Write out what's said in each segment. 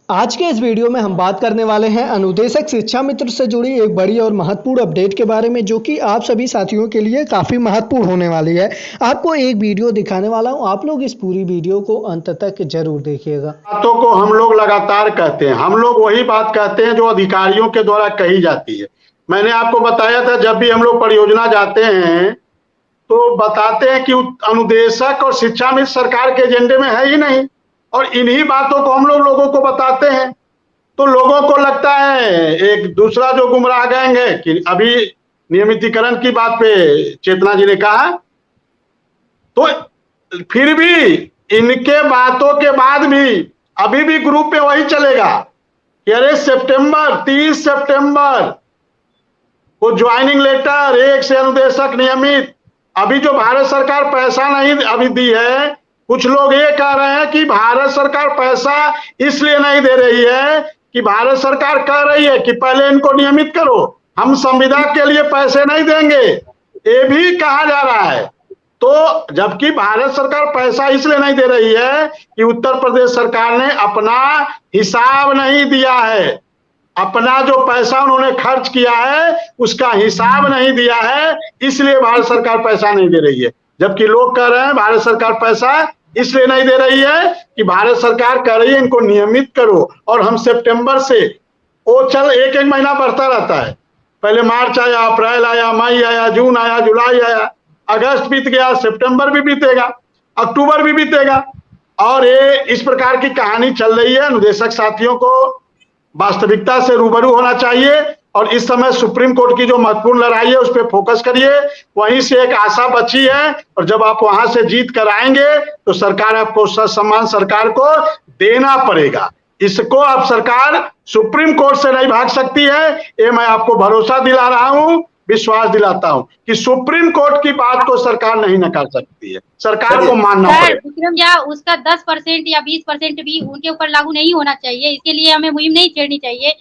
आज के इस वीडियो में हम बात करने वाले हैं अनुदेशक शिक्षा मित्र से जुड़ी एक बड़ी और महत्वपूर्ण अपडेट के बारे में, जो कि आप सभी साथियों के लिए काफ़ी महत्वपूर्ण होने वाली है। आपको एक वीडियो दिखाने वाला हूं, आप लोग इस पूरी वीडियो को अंत तक जरूर देखिएगा। बातों को हम लोग लगातार कहते हैं, हम लोग वही बात कहते हैं जो अधिकारियों के द्वारा कही जाती है। मैंने आपको बताया था, जब भी हम लोग परियोजना जाते हैं तो बताते हैं कि अनुदेशक और शिक्षा मित्र सरकार के एजेंडे में है ही नहीं, और इन्हीं बातों को हम लोगों को बताते हैं। तो लोगों को लगता है एक दूसरा जो गुमराह गैंग है कि अभी नियमितीकरण की बात पे चेतना जी ने कहा, तो फिर भी इनके बातों के बाद भी अभी भी ग्रुप पे वही चलेगा कि अरे सितंबर 30 सितंबर को ज्वाइनिंग लेटर, एक से अनुदेशक नियमित। अभी जो भारत सरकार पैसा नहीं अभी दी है, कुछ लोग ये कह रहे हैं कि भारत सरकार पैसा इसलिए नहीं दे रही है कि भारत सरकार कह रही है कि पहले इनको नियमित करो, हम संविदा के लिए पैसे नहीं देंगे, ये भी कहा जा रहा है। तो जबकि भारत सरकार पैसा इसलिए नहीं दे रही है कि उत्तर प्रदेश सरकार ने अपना हिसाब नहीं दिया है, अपना जो पैसा उन्होंने खर्च किया है उसका हिसाब नहीं दिया है, इसलिए भारत सरकार पैसा नहीं दे रही है। जबकि लोग कह रहे हैं भारत सरकार पैसा इसलिए नहीं दे रही है कि भारत सरकार कह रही है इनको नियमित करो, और हम सितंबर से वो चल एक एक महीना बढ़ता रहता है। पहले मार्च आया, अप्रैल आया, मई आया, जून आया, जुलाई आया, अगस्त बीत गया, सितंबर भी बीतेगा, अक्टूबर भी बीतेगा, और ये इस प्रकार की कहानी चल रही है। अनुदेशक साथियों को वास्तविकता से रूबरू होना चाहिए, और इस समय सुप्रीम कोर्ट की जो महत्वपूर्ण लड़ाई है उस पर फोकस करिए, वहीं से एक आशा बची है, और जब आप वहां से जीत कर आएंगे तो सरकार आपको सम्मान सरकार को देना पड़ेगा। इसको अब सरकार सुप्रीम कोर्ट से नहीं भाग सकती है, ये मैं आपको भरोसा दिला रहा हूं, विश्वास दिलाता हूं कि सुप्रीम कोर्ट की बात को सरकार नहीं नकार सकती है, सरकार को मानना पड़ेगा। विक्रम, या उसका 10% या 20% भी उनके ऊपर लागू नहीं होना चाहिए, इसके लिए हमें मुहिम नहीं छेड़नी चाहिए।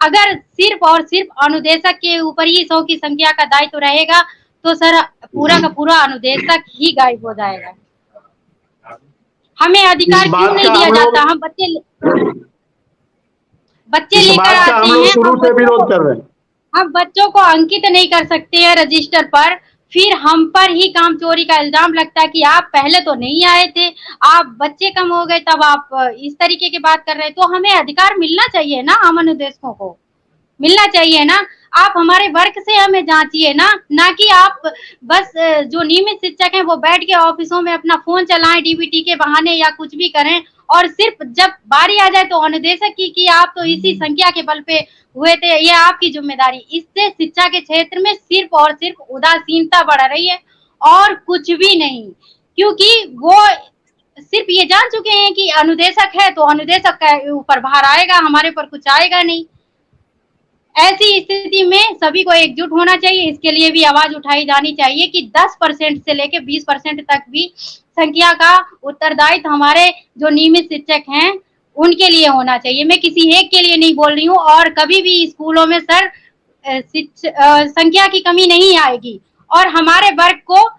अगर सिर्फ और सिर्फ अनुदेशक के ऊपर ही 100 की संख्या का दायित्व रहेगा तो सर पूरा का पूरा अनुदेशक ही गायब हो जाएगा। हमें अधिकार क्यों नहीं दिया जाता? हम बच्चे लेकर आते हैं, शुरू से विरोध कर रहे हैं। हम बच्चों को अंकित नहीं कर सकते हैं रजिस्टर पर, फिर हम पर ही काम चोरी का इल्जाम लगता है कि आप पहले तो नहीं आए थे, आप बच्चे कम हो गए तब आप इस तरीके की बात कर रहे हैं। तो हमें अधिकार मिलना चाहिए ना, हम अनुदेशकों को मिलना चाहिए ना। आप हमारे वर्क से हमें जांचिए ना कि आप बस जो नियमित शिक्षक हैं वो बैठ के ऑफिसों में अपना फोन चलाएं डीबीटी के बहाने या कुछ भी करें, और सिर्फ जब बारी आ जाए तो अनुदेशक की कि आप तो इसी संख्या के बल पे हुए थे, ये आपकी जिम्मेदारी। इससे शिक्षा के क्षेत्र में सिर्फ और सिर्फ उदासीनता बढ़ रही है और कुछ भी नहीं, क्योंकि वो सिर्फ ये जान चुके हैं कि अनुदेशक है तो अनुदेशक के ऊपर भार आएगा, हमारे पर कुछ आएगा नहीं। ऐसी स्थिति में सभी को एकजुट होना चाहिए, इसके लिए भी आवाज उठाई जानी चाहिए कि 10% से लेकर 20% तक भी संख्या का उत्तरदायित्व हमारे जो नियमित शिक्षक हैं उनके लिए होना चाहिए। मैं किसी एक के लिए नहीं बोल रही हूँ, और कभी भी स्कूलों में सर संख्या की कमी नहीं आएगी, और हमारे वर्ग को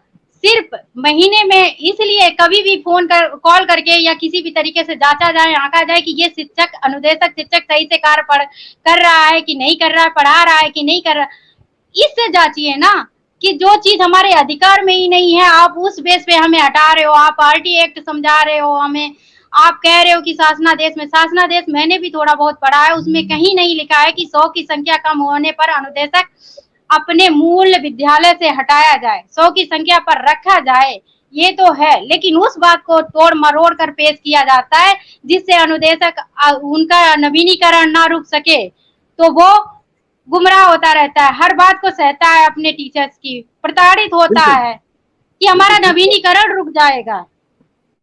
सिर्फ महीने में इसलिए कभी भी कॉल करके या किसी भी तरीके से जांचा जाए, आंका जाए कि ये शिक्षक अनुदेशक शिक्षक सही से कार्य कर रहा है कि नहीं कर रहा है, पढ़ा रहा है कि नहीं कर रहा, इससे जांचिए ना कि जो चीज हमारे अधिकार में ही नहीं है आप उस बेस पे हमें हटा रहे हो। आप आरटी एक्ट समझा रहे हो हमें, आप कह रहे हो कि शासनादेश मैंने भी थोड़ा बहुत पढ़ा है, उसमें कहीं नहीं लिखा है कि 100 की संख्या कम होने पर अनुदेशक अपने मूल विद्यालय से हटाया जाए, 100 की संख्या पर रखा जाए, ये तो है, लेकिन उस बात को तोड़ मरोड़ कर पेश किया जाता है जिससे अनुदेशक उनका नवीनीकरण ना रुक सके, तो वो गुमराह होता रहता है, हर बात को सहता है, अपने टीचर्स की प्रताड़ित होता है कि हमारा नवीनीकरण रुक जाएगा।